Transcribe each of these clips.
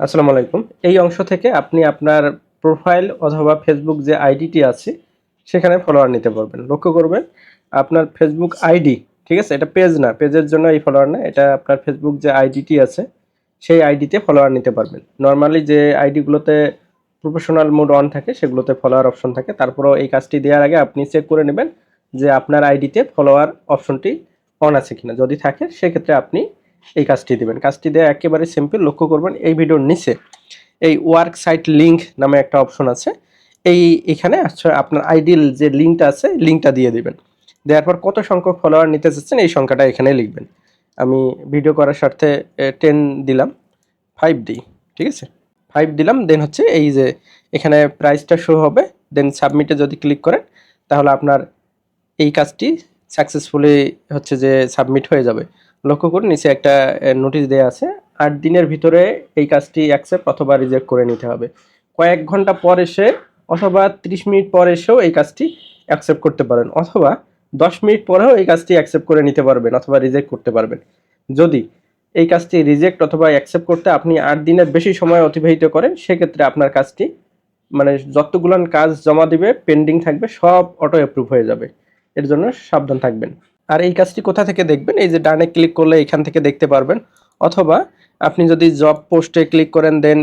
আসসালামু আলাইকুম। এই অংশ থেকে আপনি আপনার প্রোফাইল অথবা ফেসবুক যে আইডিটি আছে সেখানে ফলোয়ার নিতে পারবেন। লক্ষ্য করবেন আপনার ফেসবুক আইডি, ঠিক আছে? এটা পেজ না, পেজের জন্য এই ফলোয়ার না। এটা আপনার ফেসবুক যে আইডিটি আছে সেই আইডিতে ফলোয়ার নিতে পারবেন। নরমালি যে আইডিগুলোতে প্রফেশনাল মোড অন থাকে সেগুলোতে ফলোয়ার অপশন থাকে। তারপরেও এই কাজটি দেওয়ার আগে আপনি চেক করে নেবেন যে আপনার আইডিতে ফলোয়ার অপশনটি অন আছে কিনা। যদি থাকে সেক্ষেত্রে আপনি এই কাজটি দিবেন। কাজটি দেওয়া একেবারে সিম্পল। লক্ষ্য করবেন এই ভিডিওর নিচে এই ওয়ার্ক সাইট লিঙ্ক নামে একটা অপশন আছে। এখানে আপনার আইডির যে লিঙ্কটা আছে লিঙ্কটা দিয়ে দিবেন। দেওয়ার পর কত সংখ্যক ফলোয়ার নিতে চাচ্ছেন এই সংখ্যাটা এখানে লিখবেন। আমি ভিডিও করার স্বার্থে 10 দিলাম, 5 দিই, ঠিক আছে? 5 দিলাম, দেন হচ্ছে এই যে এখানে প্রাইসটা শো হবে, দেন সাবমিটে যদি ক্লিক করেন তাহলে আপনার এই কাজটি সাকসেসফুলি হচ্ছে যে সাবমিট হয়ে যাবে। লক্ষ্য করুন নিচে একটা নোটিশ দেওয়া আছে, 8 দিনের ভিতরে এই কাজটি অ্যাকসেপ্ট অথবা রিজেক্ট করে নিতে হবে। কয়েক ঘন্টা পর এসে অথবা 30 মিনিট পর এসেও এই কাজটি অ্যাকসেপ্ট করতে পারেন, অথবা 10 মিনিট পরেও এই কাজটি অ্যাকসেপ্ট করে নিতে পারবেন অথবা রিজেক্ট করতে পারবেন। যদি এই কাজটি রিজেক্ট অথবা অ্যাকসেপ্ট করতে আপনি 8 দিনের বেশি সময় অতিবাহিত করেন সেক্ষেত্রে আপনার কাজটি মানে যতগুলান কাজ জমা দিবে পেন্ডিং থাকবে সব অটো অ্যাপ্রুভ হয়ে যাবে। এর জন্য সাবধান থাকবেন। আর এই কাজটি কোথা থেকে দেখবেন? এই যে ডানে ক্লিক করলে এখান থেকে দেখতে পারবেন, অথবা আপনি যদি জব পোস্টে ক্লিক করেন দেন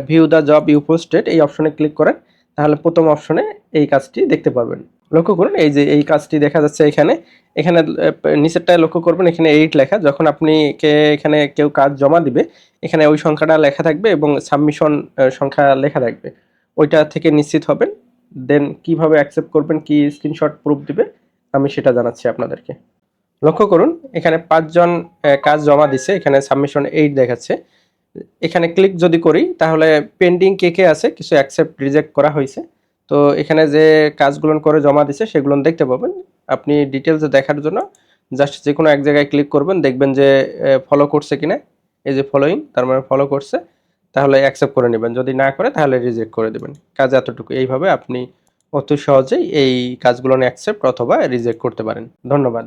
view the job you posted এই অপশনে ক্লিক করেন তাহলে প্রথম অপশনে এই কাজটি দেখতে পারবেন। লক্ষ্য করুন এই যে এই কাজটি দেখা যাচ্ছে এখানে। এখানে নিচেরটায় লক্ষ্য করবেন এখানে 8 লেখা। যখন আপনি এখানে কেউ কাজ জমা দিবে এখানে ওই সংখ্যাটা লেখা থাকবে এবং সাবমিশন সংখ্যা লেখা থাকবে। ওইটা থেকে নিশ্চিত হবেন। দেন কিভাবে অ্যাকসেপ্ট করবেন, কি স্ক্রিনশট প্রুফ দিবে আমি সেটা জানাচ্ছি আপনাদেরকে। লক্ষ্য করুন এখানে 5 জন কাজ জমা দিছে, এখানে সাবমিশন 8 দেখাচ্ছে। এখানে ক্লিক যদি করি তাহলে পেন্ডিং কে আছে, কিছু অ্যাকসেপ্ট রিজেক্ট করা হয়েছে। তো এখানে যে কাজগুলো করে জমা দিছে সেগুলো দেখতে পাবেন। আপনি ডিটেলসে দেখার জন্য জাস্ট যে কোনো এক জায়গায় ক্লিক করবেন, দেখবেন যে ফলো করছে কিনা। এই যে ফলোইং, তার মানে ফলো করছে, তাহলে অ্যাকসেপ্ট করে নেবেন। যদি না করে তাহলে রিজেক্ট করে দেবেন। কাজ এতটুকু। এইভাবে আপনি অতি সহজেই এই কাজগুলো অ্যাকসেপ্ট অথবা রিজেক্ট করতে পারেন। ধন্যবাদ।